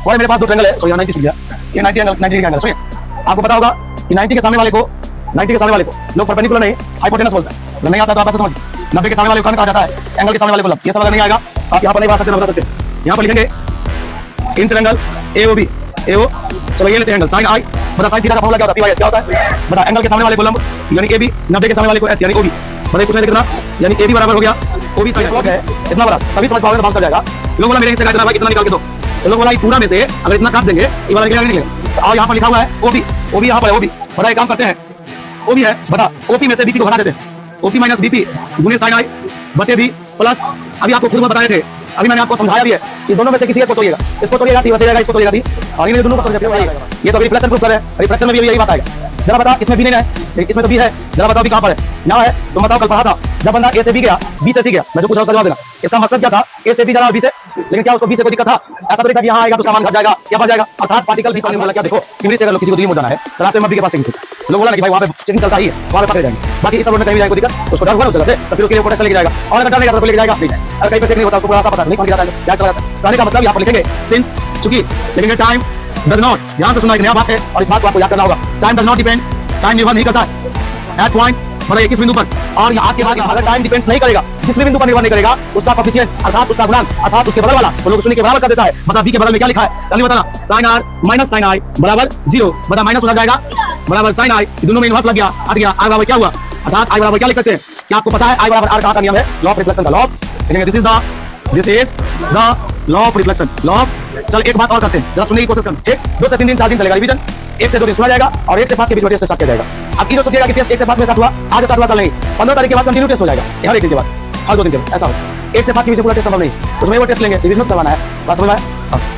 और मेरे पास दो ट्रायंगल है, सो यहाँ 90 छूट गया, ये 90 एंगल 90 डिग्री एंगल है। सुनिए, आपको पता होगा कि 90 के सामने वाले को लोग परपेंडिकुलर नहीं हाइपोटेनस बोलते हैं। नहीं आता तो आप ऐसे समझिए, 90 के सामने वाले को कहा जाता है, एंगल के सामने वाले को लंब। ये सब अगर नहीं आएगा आप यहाँ पर नहीं बता सकते, ना बता सकते। यहाँ पर लिखेंगे इन ट्रायंगल AOB AO, चलो ये लेते हैं एंगल साइन आई, बता साइन थीटा का फॉर्मूला क्या होता है, PYH क्या होता है, बता एंगल के सामने वाले को लंब यानी AB, 90 के सामने वाले को H यानी OB, बताइए कुछ नहीं कितना, यानी AB बराबर हो गया OB साइन है इतना बड़ा, तभी समझ पाओगे तो बात कर जाएगा। लोग बोला मेरे से इतना भाई इतना निकाल के दो, लोग बोला पूरा में से अगर इतना काट देंगे ये वाला निकलेगा नहीं। आओ यहाँ पर लिखा हुआ है OB यहाँ पर है OB, बता एक काम करते हैं, OB है बता OP में से BP को घटा देते हैं, OP माइनस BP गुने साइन आई बटे B प्लस, अभी आपको खुद में बताए थे, अभी मैंने आपको समझाया भी है कि दोनों में से किसी एक को तोड़िएगा, इसको तोड़िएगा टी वैसे जाएगा, इसको तोड़िएगा टी, और ये दोनों को तोड़ देते हैं। ये तो रिफ्लेक्शन प्रूफ कर रहे हैं, रिफ्लेक्शन में भी यही बात आएगा। जरा बता इसमें भी नहीं है, इसमें तो बी है, जरा बताओ भी कहां पर है, यहाँ है। तुम बताओ कल पढ़ा था जब बंदा ए से बी गया, बी से सी गया, मैं जो पूछ रहा हूं उसका जवाब देना। इसका मकसद क्या था, ए से बी जाना और बी से, लेकिन क्या उसको बी से कोई दिक्कत था? ऐसा तो नहीं था कि यहाँ आएगा तो सामान घट जाएगा क्या बढ़ जाएगा, अर्थात पार्टिकल भी पानी में क्या देखो सिमरी से अगर किसी को दिल्ली में जाना है तो रास्ते में बी के पास चेकिंग लोग बोला कि भाई वहां पे चेकिंग चलता ही है, वहां पे पकड़े जाएंगे, बाकी इस सब में कहीं जाएगा दिक्कत, उसको डर हुआ उस जगह से तो फिर उसके लिए प्रोटेक्शन लेके जाएगा, और अगर डर नहीं करता तो लेके जाएगा नहीं जाएगा, अगर कहीं पे चेक नहीं होता उसको रास्ता पता नहीं कौन जाता है क्या चला जाता है। कहने का मतलब यहाँ पर लिखेंगे सिंस चूंकि लिखेंगे टाइम डज नॉट, ध्यान से सुनना एक नया बात है और इस बात को आपको याद करना होगा, time does not depend, time निर्भर नहीं करता है एट पॉइंट मतलब किस बिंदु पर, और आज के बाद अगर टाइम डिपेंड्स नहीं करेगा, जिस भी बिंदु पर निर्भर नहीं करेगा उसका कोएफिशिएंट अर्थात उसका गुणांक अर्थात उसके बगल वाला वो लोग शून्य के बराबर कर देता है। मतलब बी के बगल में क्या लिखा है जल्दी बताना, sin r minus sin i बराबर 0, बता माइनस होना जाएगा बराबर sin i, दोनों में इनवर्स लग गया हट गया, r बराबर क्या हुआ अर्थात i बराबर क्या लिख सकते हैं, क्या आपको पता है i बराबर r कहां का नियम है, लॉ ऑफ रिफ्लेक्शन का लॉ, लिखेंगे this is the law of reflection law. चल एक बात और करते हैं, जरा सुनने की कोशिश करते हैं, 2 से 3 दिन 4 दिन चलेगा रिवीजन, 1 से 2 दिन सुना जाएगा और 1 से 5 के बीच में टेस्ट स्टार्ट किया जाएगा। अब ये जो सोचिएगा कि टेस्ट 1 से 5 में स्टार्ट हुआ, आज स्टार्ट हुआ कल नहीं, 15 तारीख के बाद कंटिन्यू टेस्ट हो जाएगा, हर एक दिन के बाद हर 2 दिन के बाद ऐसा हो, 1 से 5 के बीच में पूरा टेस्ट संभव नहीं, उसमें वो टेस्ट लेंगे रिवीजन करवाना है, बस समझ में आया,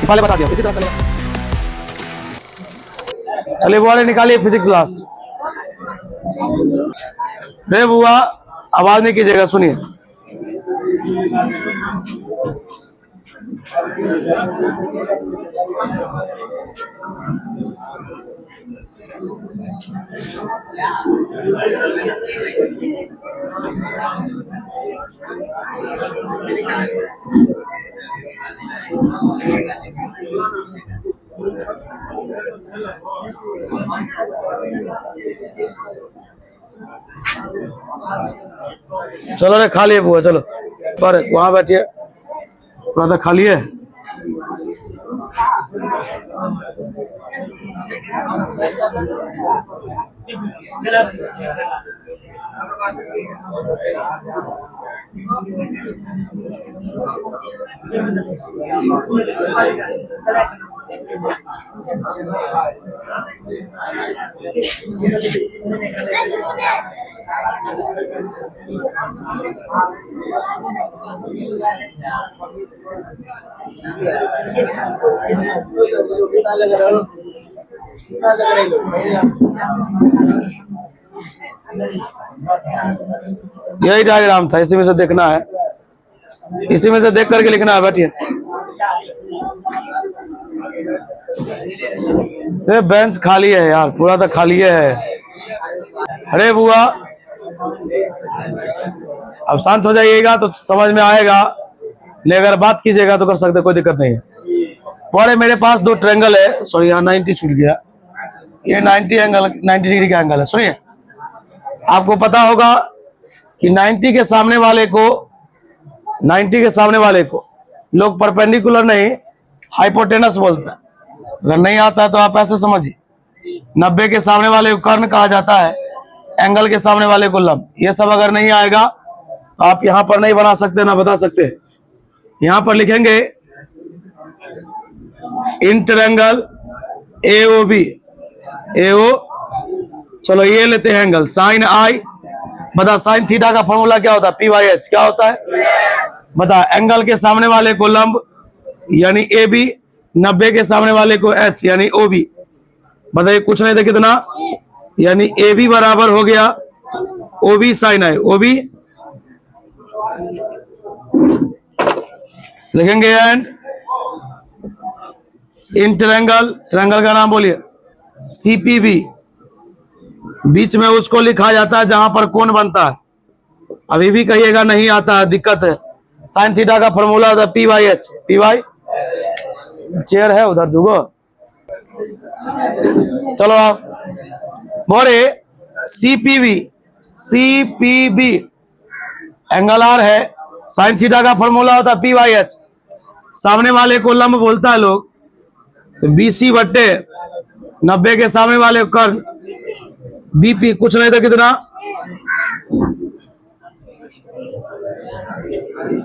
पहले बता दिया इसी तरह चलेगा। चलिए वो वाले निकालिए फिजिक्स लास्ट, रे बुआ आवाज नहीं कीजिएगा सुनिए। चलो रे खा लिए बुआ, चलो पर वहां बैठिए, थोड़ा खा लिए। यही डायग्राम था, इसी में से देखना है, इसी में से देख करके लिखना है। बैठिए, ये बेंच खाली है यार, पूरा तो खाली है। अरे बुआ अब शांत हो जाइएगा तो समझ में आएगा, लेकिन अगर बात कीजिएगा तो कर सकते, कोई दिक्कत नहीं है। और मेरे पास 2 ट्रायंगल है, सॉरी यहाँ 90 छूट गया, ये 90 डिग्री का एंगल है। सुनिए, आपको पता होगा कि 90 के सामने वाले को लोग परपेंडिकुलर नहीं हाइपोटेनस बोलते हैं। अगर नहीं आता है तो आप ऐसे समझिए, 90 के सामने वाले को कर्ण कहा जाता है, एंगल के सामने वाले को लंब। ये सब अगर नहीं आएगा तो आप यहां पर नहीं बना सकते ना बता सकते। यहां पर लिखेंगे इन ट्रायंगल AOB AO, चलो ये लेते हैं एंगल साइन आई, बता साइन थीटा का फॉर्मूला क्या होता है, PYH क्या होता है, बता एंगल के सामने वाले को लंब यानी AB, 90 के सामने वाले को H यानी OB, बताइए कुछ नहीं था कितना, यानी AB बराबर हो गया OB साइन आई, OB लिखेंगे एंड इन ट्रायंगल का नाम बोलिए CPB, बीच में उसको लिखा जाता है जहां पर कोण बनता है। अभी भी कहिएगा नहीं आता है, दिक्कत है। साइन थीटा का फॉर्मूला होता है PYH, चेयर है उधर दूगो। चलो आप बोले सीपीबी एंगल आर है, साइन थीटा का फॉर्मूला होता है पी/एच। सामने वाले को लंब बोलता है लोग, तो बीसी बट्टे 90 के सामने वाले कर्ण बीपी, कुछ नहीं तो कितना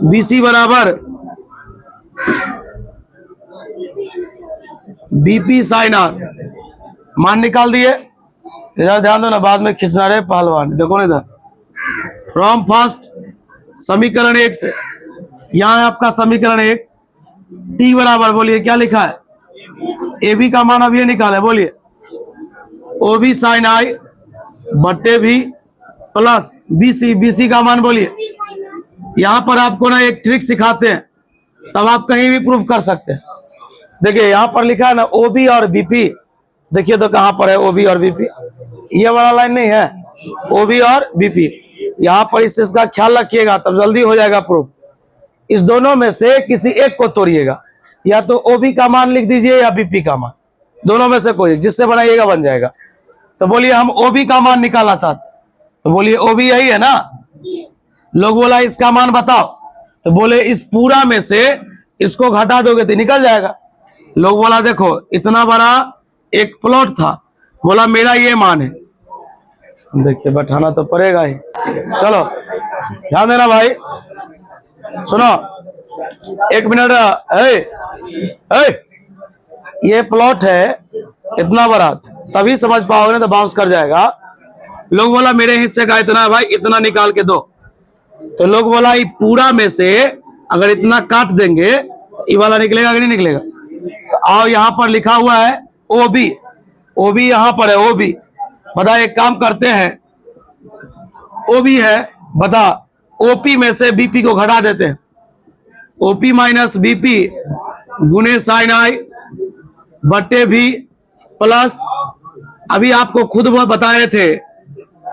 बीसी बराबर बीपी साइन आर। मान निकाल दिए, इधर ध्यान दो ना, बाद में खींचना रहे पहलवान। देखो ना इधर, फ्रॉम फर्स्ट समीकरण 1 से, यहां है आपका समीकरण 1, टी बराबर बोलिए क्या लिखा है, ए बी का मान अब ये निकाले, बोलिए ओ बी साइन आई बट्टे भी प्लस बीसी, बीसी का मान बोलिए। यहां पर आपको ना एक ट्रिक सिखाते हैं, तब आप कहीं भी प्रूफ कर सकते हैं। देखिए यहां पर लिखा है ना ओ बी और बीपी, देखिए तो कहां पर है ओ बी और बीपी, ये वाला लाइन नहीं है, ओ बी और बीपी। यहां पर इसका ख्याल रखिएगा, तब जल्दी हो जाएगा प्रूफ। इस दोनों में से किसी एक को तोड़िएगा, या तो ओ बी का मान लिख दीजिए या बीपी का मान, दोनों में से कोई, जिससे बनाइएगा बन जाएगा। तो बोलिए हम ओ बी का मान निकालना चाहते, तो बोलिए ओ बी यही है ना। लोग बोला इसका मान बताओ, तो बोले इस पूरा में से इसको घटा दोगे तो निकल जाएगा। लोग बोला देखो इतना बड़ा एक प्लॉट था, बोला मेरा ये मान है, देखिए बैठाना तो पड़ेगा ही। चलो ध्यान देना भाई, सुनो एक मिनट, ये प्लॉट है इतना बड़ा, तभी समझ पाओगे ना, तो बाउंस कर जाएगा। लोग बोला मेरे हिस्से का इतना है भाई, इतना निकाल के दो। तो लोग बोला ये पूरा में से अगर इतना काट देंगे ये वाला निकलेगा कि नहीं निकलेगा। तो आओ यहां पर लिखा हुआ है ओबी, ओबी यहां पर है ओबी। बता एक काम करते हैं, ओबी है बता, ओपी में से बीपी को घटा देते हैं, ओपी माइनस बीपी गुने साइन आई बट्टे भी प्लस, अभी आपको खुद वो बताए थे,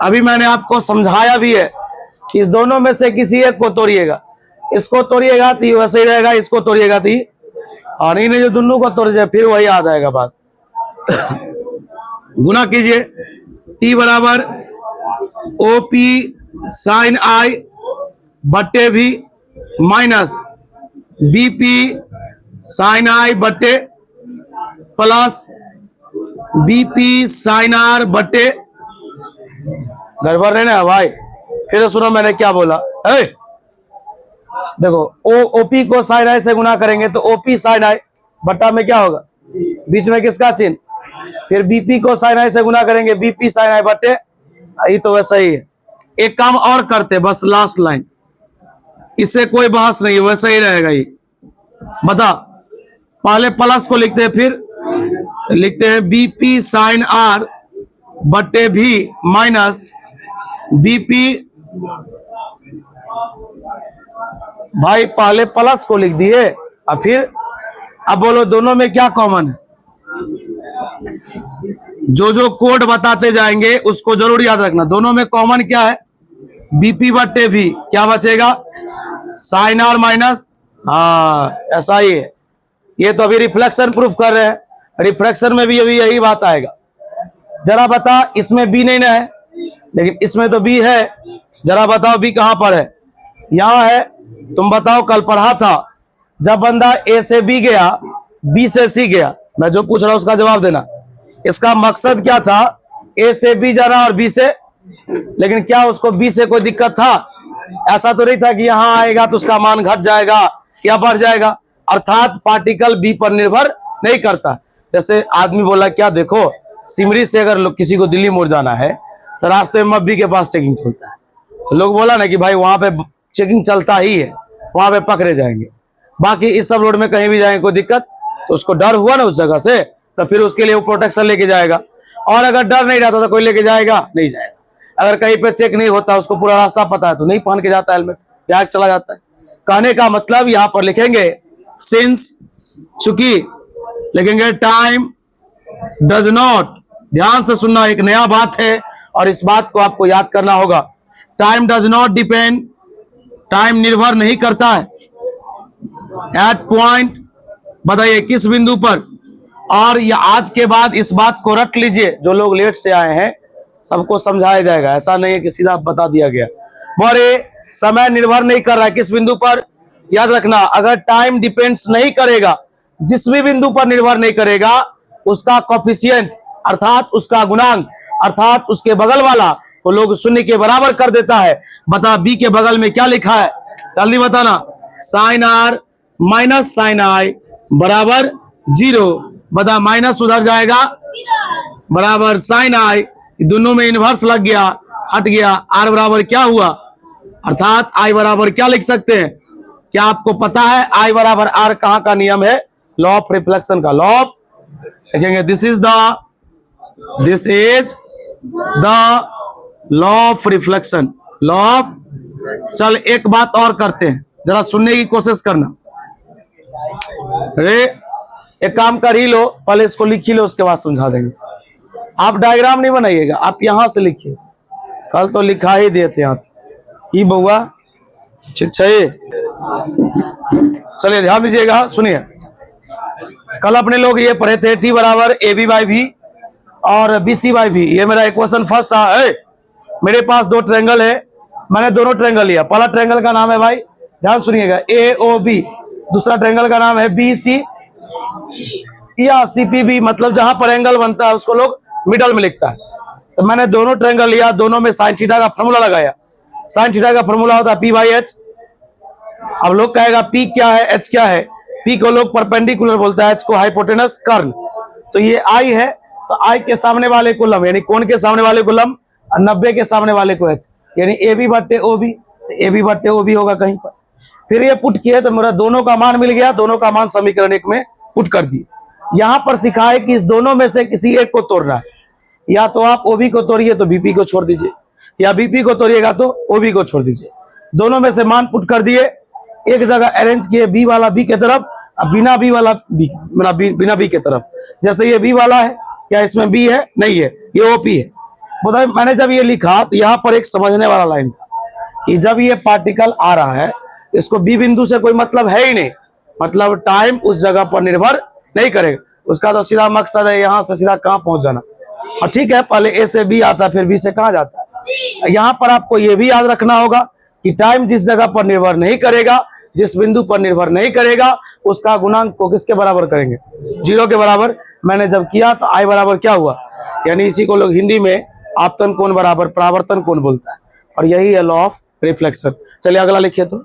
अभी मैंने आपको समझाया भी है कि इस दोनों में से किसी एक को तोड़िएगा। इसको तोड़िएगा तो वैसे ही रहेगा, इसको तोड़िएगा तो, और इन्हें जो दोनों को तोड़ जाए फिर वही आ जाएगा बात। गुना कीजिए, टी बराबर ओ पी साइन आई बट्टे भी माइनस बीपी साइन आई बट्टे प्लस बीपी साइन आर बट्टे, गड़बड़ है ना भाई। फिर सुनो मैंने क्या बोला, देखो ओपी को साइन आई से गुना करेंगे तो ओपी साइन आई बट्टा में क्या होगा, बीच में किसका चिन्ह, फिर बीपी को साइन आई से गुना करेंगे बीपी साइन आई बट्टे, ये तो वैसा ही है। एक काम और करते, बस लास्ट लाइन, इससे कोई बहस नहीं है, वैसा ही रहेगा ये। बता, पहले प्लस को लिखते हैं, फिर लिखते हैं बीपी साइन आर बट्टे भी माइनस बीपी, भाई पहले प्लस को लिख दिए और फिर अब बोलो दोनों में क्या कॉमन है। जो जो कोड बताते जाएंगे उसको जरूर याद रखना, दोनों में कॉमन क्या है, बीपी बट्टे भी, क्या बचेगा साइन आर माइनस, हाँ ऐसा ही है। ये तो अभी रिफ्लेक्शन प्रूफ कर रहे हैं, रिफ्लेक्शन में भी अभी यही बात आएगा। जरा बता, इसमें बी नहीं ना है, लेकिन इसमें तो बी है, जरा बताओ बी कहां पर है, यहां है। तुम बताओ, कल पढ़ा था जब बंदा ए से बी गया, बी से सी गया, मैं जो पूछ रहा हूं उसका जवाब देना। इसका मकसद क्या था, ए से बी जाना और बी से, लेकिन क्या उसको बी से कोई दिक्कत था, ऐसा तो नहीं था कि यहां आएगा तो उसका मान घट जाएगा या बढ़ जाएगा। अर्थात पार्टिकल बी पर निर्भर नहीं करता। जैसे आदमी बोला क्या, देखो सिमरी से अगर किसी को दिल्ली मोड़ जाना है तो रास्ते में मब्बी के पास चेकिंग चलता है, तो लोग बोला ना कि भाई वहां पे चेकिंग चलता ही है, वहां पे पकड़े जाएंगे। बाकी इस सब रोड में कहीं भी जाएंगे कोई दिक्कत, तो उसको डर हुआ ना उस जगह से, तो फिर उसके लिए वो प्रोटेक्शन लेके जाएगा। और अगर डर नहीं रहता तो कोई लेके जाएगा नहीं जाएगा। अगर कहीं पे चेक नहीं होता, उसको पूरा रास्ता पता है, तो नहीं पहन के जाता हेलमेट, त्याग चला जाता है। कहने का मतलब यहां पर लिखेंगे सिंस, चूंकि लिखेंगे टाइम डज नॉट, ध्यान से सुनना, एक नया बात है और इस बात को आपको याद करना होगा। Time does not depend, time निर्भर नहीं करता है एट पॉइंट बताइए किस बिंदु पर। और ये आज के बाद इस बात को रट लीजिए, जो लोग लेट से आए हैं सबको समझाया जाएगा, ऐसा नहीं है कि सीधा बता दिया गया। बोले समय निर्भर नहीं कर रहा है किस बिंदु पर, याद रखना, अगर टाइम डिपेंड्स नहीं करेगा, जिस भी बिंदु पर निर्भर नहीं करेगा, उसका कोफिशिएंट अर्थात उसका गुणांक अर्थात उसके बगल वाला वो लोग शून्य के बराबर कर देता है। बता बी के बगल में क्या लिखा है, जल्दी बताना। साइन आर माइनस साइन आई बराबर 0। बता माइनस उधर जाएगा बराबर साइन आई, दोनों में इनवर्स लग गया, हट गया। आर बराबर क्या हुआ, अर्थात आई बराबर क्या लिख सकते हैं, क्या आपको पता है आई बराबर आर कहां का नियम है, लॉ ऑफ रिफ्लेक्शन का। लॉ ऑफ लिखेंगे this is the law of reflection, law of. चल एक बात और करते हैं, जरा सुनने की कोशिश करना। अरे एक काम कर ही लो, पहले इसको लिख ही लो, उसके बाद समझा देंगे। आप डायग्राम नहीं बनाइएगा, आप यहां से लिखिए, कल तो लिखा ही देते हैं ये बउआ। चलिए ध्यान दीजिएगा, सुनिए। कल अपने लोग ये पढ़े थे टी बराबर ए बी बाई भी और बी सी बाई भी। ये मेरा इक्वेशन फर्स्ट है। मेरे पास दो ट्रायंगल है, मैंने दोनों ट्रायंगल लिया। पहला ट्रायंगल का नाम है भाई, ध्यान सुनिएगा, ए ओ बी। दूसरा ट्रायंगल का नाम है बी सी या सी पी बी, मतलब जहां पर एंगल बनता है उसको लोग मिडल में लिखता है। तो मैंने दोनों ट्रायंगल लिया, दोनों में साइन थीटा का फॉर्मूला लगाया। साइन थीटा का फॉर्मूला होता है पी बाई एच। अब लोग कहेगा पी क्या है, एच क्या है। पी को लोग परपेंडिकुलर बोलता है, एच को हाइपोटेनस कर्न। तो ये आई है, तो आई के सामने वाले को लंब, यानी कोण के सामने वाले को लंब, और 90 के सामने वाले को एच, यानी ए बी बट्टे ओ बी। ए बी बट्टे ओ बी होगा कहीं पर। फिर ये पुट किए तो मेरा दोनों का मान मिल गया, दोनों का मान समीकरण 1 में पुट कर दिए। यहां पर सिखाए कि इस दोनों में से किसी एक को तोड़ना है, या तो आप ओबी को तोड़िए तो बीपी को छोड़ दीजिए, या बीपी को तोड़िएगा तो ओबी को छोड़ दीजिए। दोनों में से मान पुट कर दिए, एक जगह अरेंज किए, बी वाला बी के तरफ, बिना बी वाला बी, बिना बी के तरफ। जैसे ये बी वाला है, क्या इसमें बी है, नहीं है, ये ओपी है। बताइए मैंने जब ये लिखा तो यहाँ पर एक समझने वाला लाइन था कि जब ये पार्टिकल आ रहा है, इसको बी बिंदु से कोई मतलब है ही नहीं, मतलब टाइम उस जगह पर निर्भर नहीं करेगा। उसका तो सीधा मकसद है यहाँ से सीधा कहाँ पहुंच जाना। और ठीक है, पहले ए से बी आता है, फिर बी से कहाँ जाता है। यहाँ पर आपको ये भी याद रखना होगा कि टाइम जिस जगह पर निर्भर नहीं करेगा, जिस बिंदु पर निर्भर नहीं करेगा, उसका गुणांक को किसके बराबर करेंगे, 0 के बराबर। मैंने जब किया तो आई बराबर क्या हुआ, यानी इसी को लोग हिंदी में आपतन कोण बराबर परावर्तन कोण बोलता है, और यही है लॉ ऑफ रिफ्लेक्शन। चलिए अगला लिखिए। तो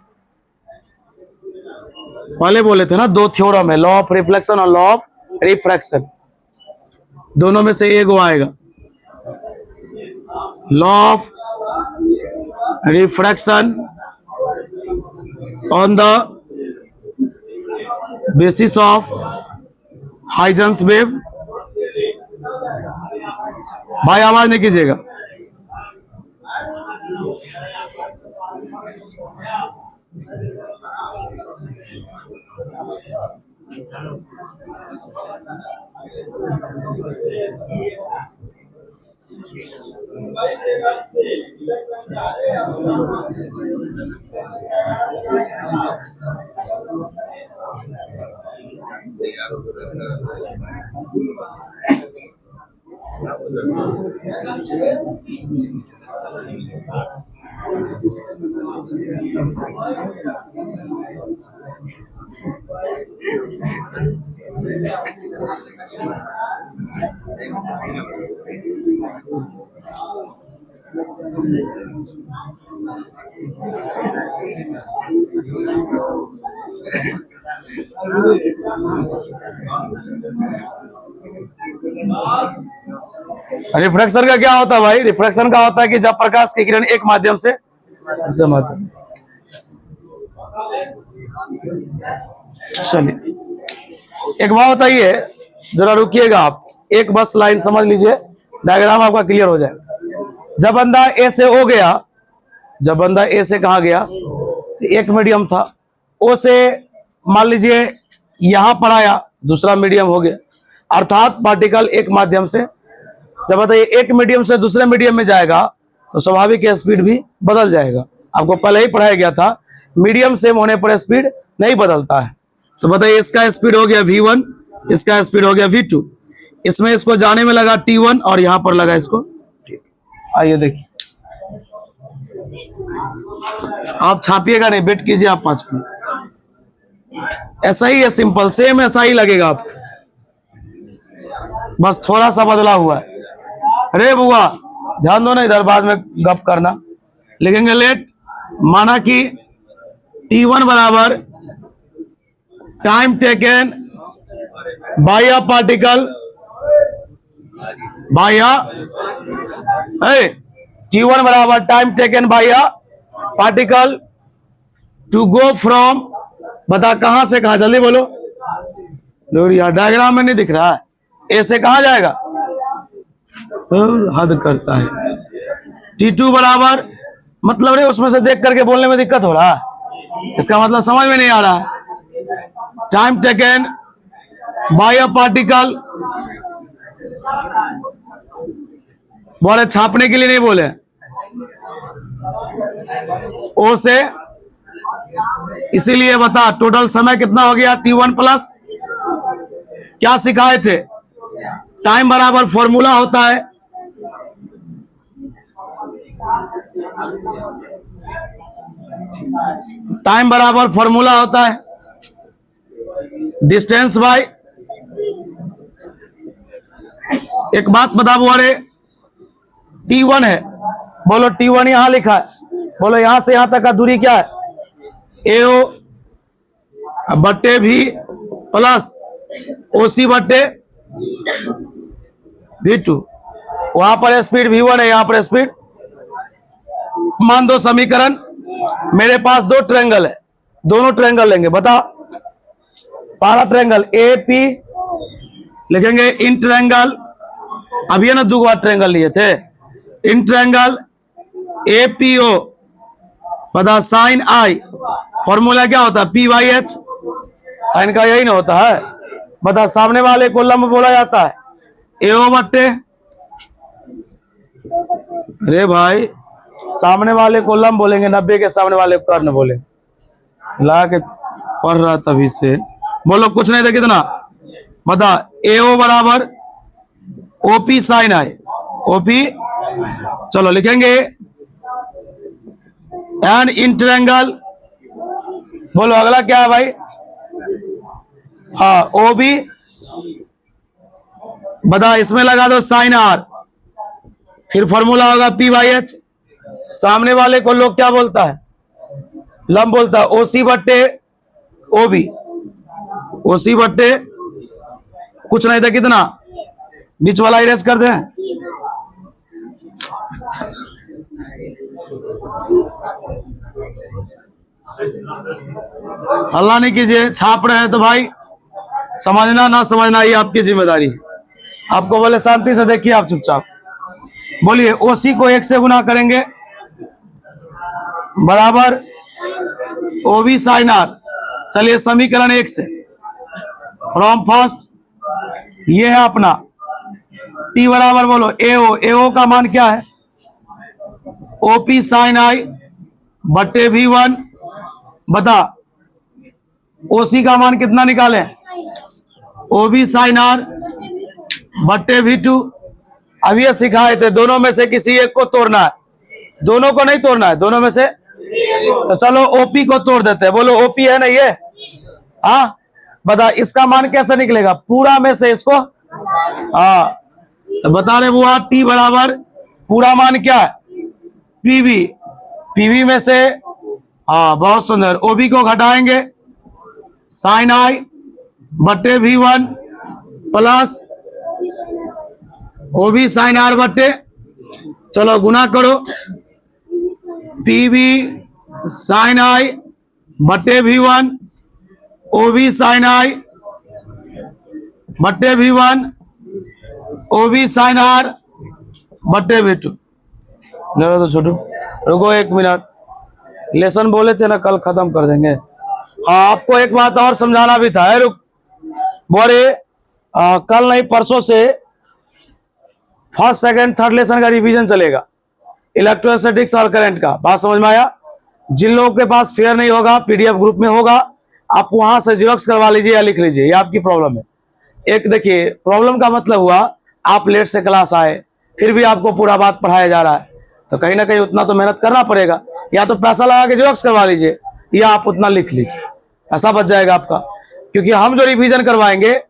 पहले बोले थे ना दो थ्योरम है, लॉ ऑफ रिफ्लेक्शन और लॉ ऑफ रिफ्रैक्शन, दोनों में से एक आएगा। Law of refraction on the basis of Huygens wave. भाई आवाज नहीं कीजिएगा। रिफ्रैक्शन का क्या होता है भाई, रिफ्रैक्शन का होता है कि जब प्रकाश की किरण एक माध्यम से दूसरे माध्यम। चलिए एक बात बताइए, जरा रुकिएगा आप, एक बस लाइन समझ लीजिए, डायग्राम आपका क्लियर हो जाए। जब बंदा ए से ओ गया, जब बंदा ए से कहा गया, एक मीडियम था, ओ से मान लीजिए यहां पर आया, दूसरा मीडियम हो गया, अर्थात पार्टिकल एक माध्यम से, जब बताइए एक मीडियम से दूसरे मीडियम में जाएगा तो स्वाभाविक स्पीड भी बदल जाएगा। आपको पहले ही पढ़ाया गया था, मीडियम सेम होने पर स्पीड नहीं बदलता है। तो बताइए इसका स्पीड हो गया v1, इसका स्पीड हो गया v2। इसमें इसको जाने में लगा t1 और यहां पर लगा इसको। आइए देखिए, आप छापिएगा नहीं, वेट कीजिए आप 5 मिनट। ऐसा ही है, सिंपल सेम ऐसा ही लगेगा आप, बस थोड़ा सा बदला हुआ है। अरे बुआ ध्यान दो ना इधर, बाद में गप करना। लिखेंगे लेट, माना कि t1 बराबर time taken by a particle by t1 बराबर time taken by a particle to go from, बता कहां से कहां, जल्दी बोलो। यार डायग्राम में नहीं दिख रहा है, ए से कहां जाएगा, हद करता है। t2 बराबर, मतलब रे उसमें से देख करके बोलने में दिक्कत हो रहा है, इसका मतलब समझ में नहीं आ रहा है। Time taken by a particle, बोले छापने के लिए नहीं बोले, ओ से, इसीलिए बता टोटल समय कितना हो गया t1 प्लस, क्या सिखाए थे, टाइम बराबर फॉर्मूला होता है टाइम बराबर फॉर्मूला होता है डिस्टेंस बाय, एक बात बता बुआरे, t1 है, बोलो t1 यहां लिखा है, बोलो यहां से यहां तक का दूरी क्या है, AO बट्टे भी प्लस OC बट्टे V2। वहां पर स्पीड V1 है, यहां पर स्पीड, मान दो समीकरण, मेरे पास दो ट्रायंगल है, दोनों ट्रायंगल लेंगे, बता पहला ट्रायंगल AP लिखेंगे, इन ट्रायंगल, अभी है ना 2 बार ट्रायंगल लिए थे, इन ट्रायंगल APO बता साइन I, फॉर्मूला क्या होता है P/H, साइन का यही ना होता है, बता सामने वाले को लंब बोला जाता है AO बट्टे, अरे भाई सामने वाले को लंब बोलेंगे, 90 के सामने वाले को कर्ण बोलेंगे, ला के पढ़ रहा तभी से, बोलो कुछ नहीं था कितना, बता AO बराबर OP साइन I, OP, चलो लिखेंगे एंड इन ट्रायंगल, बोलो अगला क्या है भाई, हाँ OB, बता इसमें लगा दो साइन R, फिर फॉर्मूला होगा P/H, सामने वाले को लोग क्या बोलता है, लंब बोलता है, OC बट्टे OB, OC बट्टे कुछ नहीं था कितना, बीच वाला इरेज कर दें, हल्ला नहीं कीजिए, छाप रहे हैं तो भाई समझना ना समझना ये आपकी जिम्मेदारी है, आपको बोले शांति से देखिए, आप चुपचाप बोलिए, OC को 1 से गुना करेंगे बराबर OB साइन R, चलिए समीकरण 1 से, फ्रॉम फर्स्ट ये है अपना T बराबर बोलो AO, AO का मान क्या है OP साइन I बट्टे V1, बता OC का मान कितना निकाले, OB साइन R बट्टे V2। अब ये सिखाए थे दोनों में से किसी एक को तोड़ना है, दोनों को नहीं तोड़ना है, दोनों में से, तो चलो OP को तोड़ देते हैं, बोलो OP है ना ये, हाँ बता इसका मान कैसे निकलेगा, पूरा में से इसको, हाँ तो बता रहे बुआ T बराबर पूरा मान क्या है PV, PV में से, हाँ बहुत सुंदर, OB को घटाएंगे साइन I बट्टे V1 plus OB sign R बट्टे, चलो गुना करो, PV साइन I बट्टे V1 OB साइन I बट्टे V1 OB साइन R बट्टे V2। तो छोटू रुको 1 मिनट, लेसन बोले थे ना कल खत्म कर देंगे, हाँ आपको एक बात और समझाना भी था, रुक बोरे, कल नहीं परसों से फर्स्ट सेकंड थर्ड लेसन का रिवीजन चलेगा, इलेक्ट्रोस्टैटिक्स और करंट का, बात समझ में आया। जिन लोगों के पास फेयर नहीं होगा PDF ग्रुप में होगा, आप वहां से जेरॉक्स करवा लीजिए या लिख लीजिए, ये आपकी प्रॉब्लम है। एक देखिए, प्रॉब्लम का मतलब हुआ आप लेट से क्लास आए, फिर भी आपको पूरा बात पढ़ाया जा रहा है, तो कहीं ना कहीं उतना तो मेहनत करना पड़ेगा। या तो पैसा लगा के जेरॉक्स करवा लीजिए, या आप उतना लिख लीजिए, ऐसा बच जाएगा आपका। क्योंकि हम जो रिवीजन करवाएंगे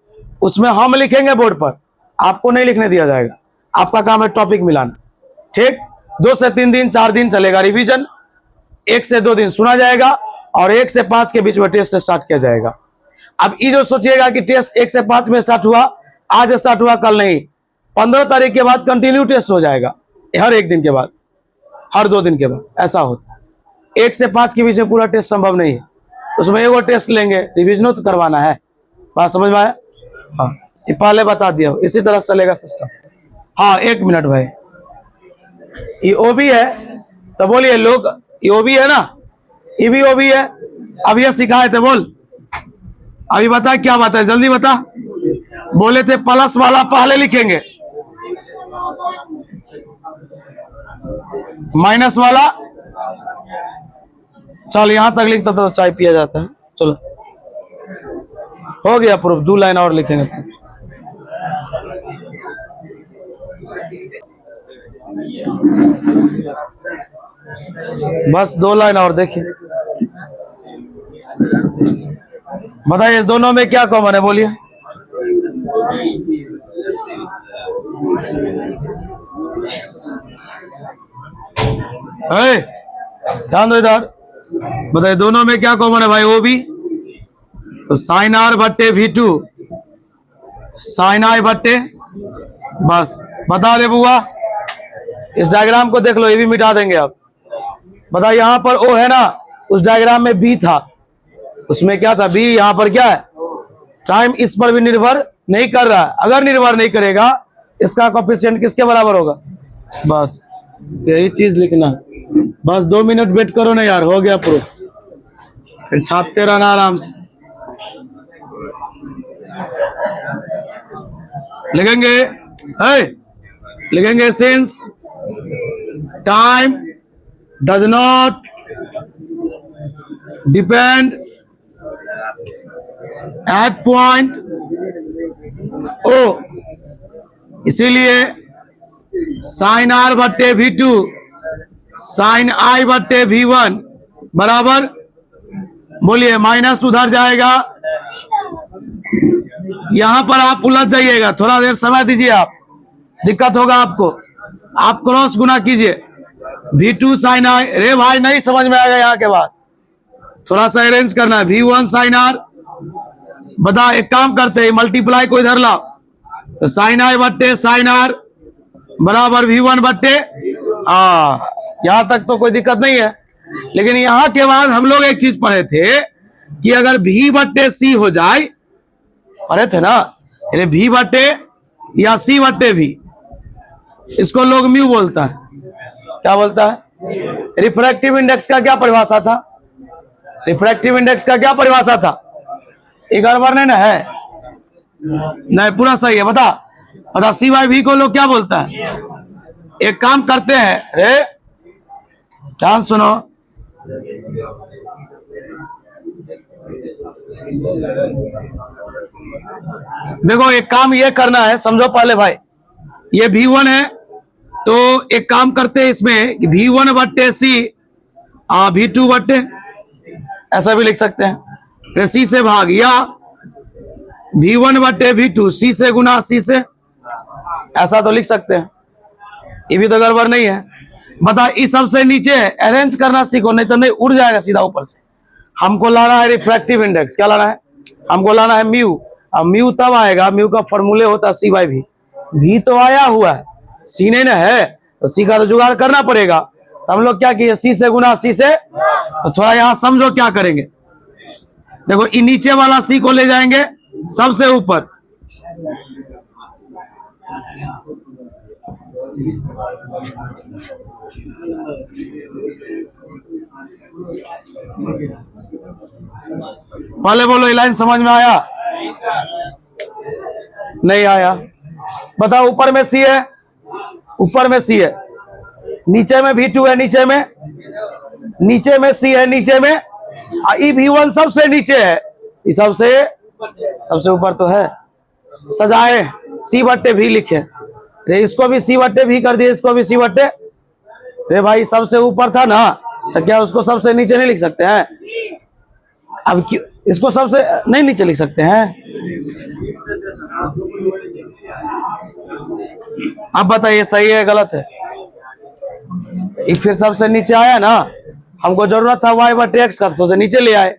उसमें हम लिखेंगे बोर्ड पर, आपको नहीं लिखने दिया जाएगा। आपका काम है टॉपिक मिलाना, ठीक। 2 से 3 दिन 4 दिन चलेगा रिवीजन, 1 से 2 दिन सुना जाएगा, और 1 से 5 के बीच में टेस्ट स्टार्ट किया जाएगा। अब ये जो सोचिएगा कि टेस्ट 1 से 5 में स्टार्ट हुआ, आज स्टार्ट हुआ कल नहीं, 15 तारीख के बाद कंटिन्यू टेस्ट हो जाएगा, हर 1 दिन के बाद, हर 2 दिन के बाद, ऐसा होता है। 1 से 5 के बीच में पूरा टेस्ट संभव नहीं है, उसमें एगो टेस्ट लेंगे, रिविजन तो करवाना है। बात समझ में आया? हाँ, ये पहले बता दिया हो, इसी तरह चलेगा सिस्टम। हाँ 1 मिनट भाई, ये ओबी है तो बोलिए लोग, ये ओबी है ना, ये भी ओबी है। अब ये सिखाए थे, बोल अभी बता क्या बात है, जल्दी बता। बोले थे प्लस वाला पहले लिखेंगे, माइनस वाला, चल यहां तक लिखता था तो चाय पिया जाता है। चलो हो गया प्रूफ, 2 लाइन और लिखेंगे। बस 2 लाइन और, देखिए बताइए इस दोनों में क्या कॉमन है, बोलिए। ध्यान दो इधर, बताइए दोनों में क्या कॉमन है भाई, वो भी तो साइन आर बट्टे V2, साइन आई बट्टे, बस बता दे बुआ। इस डायग्राम को देख लो, ये भी मिटा देंगे आप। बताइए यहां पर O है ना, उस डायग्राम में B था, उसमें क्या था B, यहां पर क्या है, टाइम इस पर भी निर्भर नहीं कर रहा है। अगर निर्भर नहीं करेगा, इसका कोएफिशिएंट किसके बराबर होगा, बस यही चीज लिखना है। बस 2 मिनट वेट करो ना यार, हो गया प्रूफ, फिर छापते रहना आराम से। लिखेंगे लिखेंगे since time does not depend at point O, इसीलिए साइन आर बट्टे V2 साइन आई बट्टे V1 बराबर, बोलिए माइनस उधर जाएगा, यहां पर आप उलझ जाइएगा, थोड़ा देर समय दीजिए, आप दिक्कत होगा आपको, आप क्रॉस गुना कीजिए। V2 साइन आई, रे भाई नहीं समझ में आएगा, यहाँ के बाद थोड़ा सा अरेंज करना है। V1 साइन आर, बता एक काम करते हैं, मल्टीप्लाई को इधर लाओ, तो साइन आई बट्टे साइन आर बराबर V1 बट्टे, यहां तक तो कोई दिक्कत नहीं है। लेकिन यहां के बाद हम लोग एक चीज पढ़े थे कि अगर V बट्टे C हो जाए, पढ़े थे ना, यानी V बट्टे या C बट्टे V, इसको लोग म्यू बोलता है। क्या बोलता है? रिफ्रैक्टिव इंडेक्स का क्या परिभाषा था, रिफ्रैक्टिव इंडेक्स का क्या परिभाषा था, ये गड़बड़ नहीं ना है, नहीं पूरा सही है। बता बता, C बाई V को लोग क्या बोलता है। एक काम करते हैं, रे ध्यान सुनो, देखो एक काम ये करना है, समझो पहले भाई, ये V1 है, तो एक काम करते हैं इसमें, V1 बट्टे C V2 बट्टे, ऐसा भी लिख सकते हैं, C से भाग, या V1 बट्टे V2 C से गुना C से, ऐसा तो लिख सकते हैं, ये भी तो गड़बड़ नहीं है। बता, इस सबसे नीचे अरेंज करना सीखो, नहीं तो नहीं उड़ जाएगा सीधा ऊपर से। हमको लाना है रिफ्रैक्टिव इंडेक्स, क्या लाना है, हमको लाना है म्यू। अब म्यू तब आएगा, म्यू का फॉर्मूले होता है C बाई V, V तो आया हुआ है, C नहीं ना है, तो C का तो जुगाड़ करना पड़ेगा। तो हम लोग क्या किए, C से गुना C से, तो थोड़ा यहाँ समझो क्या करेंगे। देखो इन नीचे वाला C को ले जाएंगे सबसे ऊपर, पहले बोलो ये लाइन समझ में आया, नहीं आया, बताओ। ऊपर में C है, ऊपर में C है, नीचे में V2 है, नीचे में C है, नीचे में V1 सबसे नीचे है, ये सबसे ऊपर तो है। सजाए सी बट्टे भी लिखे, रे इसको भी सी बट्टे भी कर दिए, इसको भी सी बट्टे। रे भाई सबसे ऊपर था ना, तो क्या उसको सबसे नीचे नहीं लिख सकते हैं? अब क्यों इसको सबसे नहीं नीचे लिख सकते हैं? अब बताइए सही है गलत है? ये फिर सबसे नीचे आया ना, हमको जरूरत था y बटे एक्स का, तो सोचे नीचे ले आए।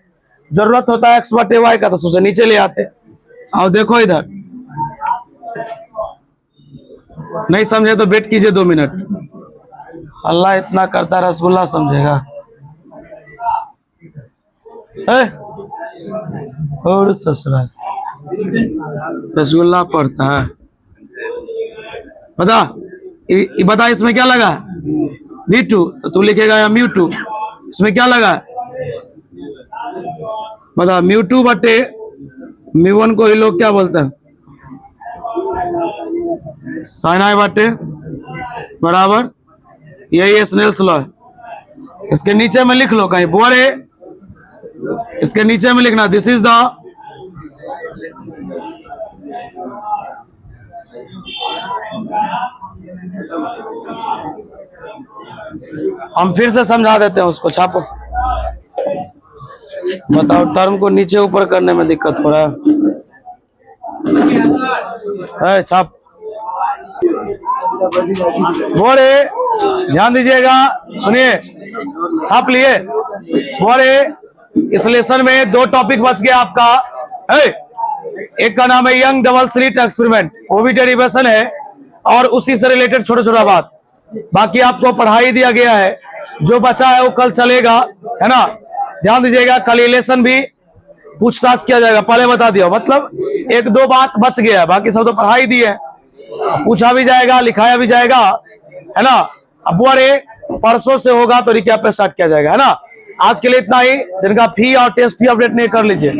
जरूरत होता है x बटे y का, तो सोचे नीचे ले आते। और देखो इधर, नहीं समझे तो वेट कीजिए 2 मिनट। अल्लाह इतना करता रसगुल्ला समझेगा। और ससुराल रसगुल्ला पड़ता है। बता इसमें क्या लगा? V2, तो तू लिखेगा या μ2। इसमें क्या लगा? बता μ2 बटे μ1 को ही लोग क्या बोलते हैं? साइन आई बटे बराबर, यही स्नेल्स लॉ है। इसके नीचे में लिख लो कहीं बोरे, इसके नीचे में लिखना दिस इज द हम फिर से समझा देते हैं उसको, छापो। बताओ टर्म को नीचे ऊपर करने में दिक्कत हो रहा है? छाप बोरे, ध्यान दीजिएगा, सुनिए, छाप लिए बोरे। इस लेसन में 2 टॉपिक बच गया आपका। एक का नाम है यंग डबल स्लिट एक्सपेरिमेंट, वो भी डेरिवेशन है और उसी से रिलेटेड छोटा छोटा बात। बाकी आपको पढ़ाई दिया गया है, जो बचा है वो कल चलेगा, है ना? ध्यान दीजिएगा, कल ये लेसन भी पूछताछ किया जाएगा, पहले बता दिया। मतलब 1-2 बात बच गया है, बाकी सब तो पढ़ाई दी है, पूछा भी जाएगा, लिखाया भी जाएगा, है ना? अब बोरे परसों से होगा तो रिकैप पे स्टार्ट किया जाएगा, है ना? आज के लिए इतना ही। जिनका फी और टेस्ट फी अपडेट नहीं कर लीजिए।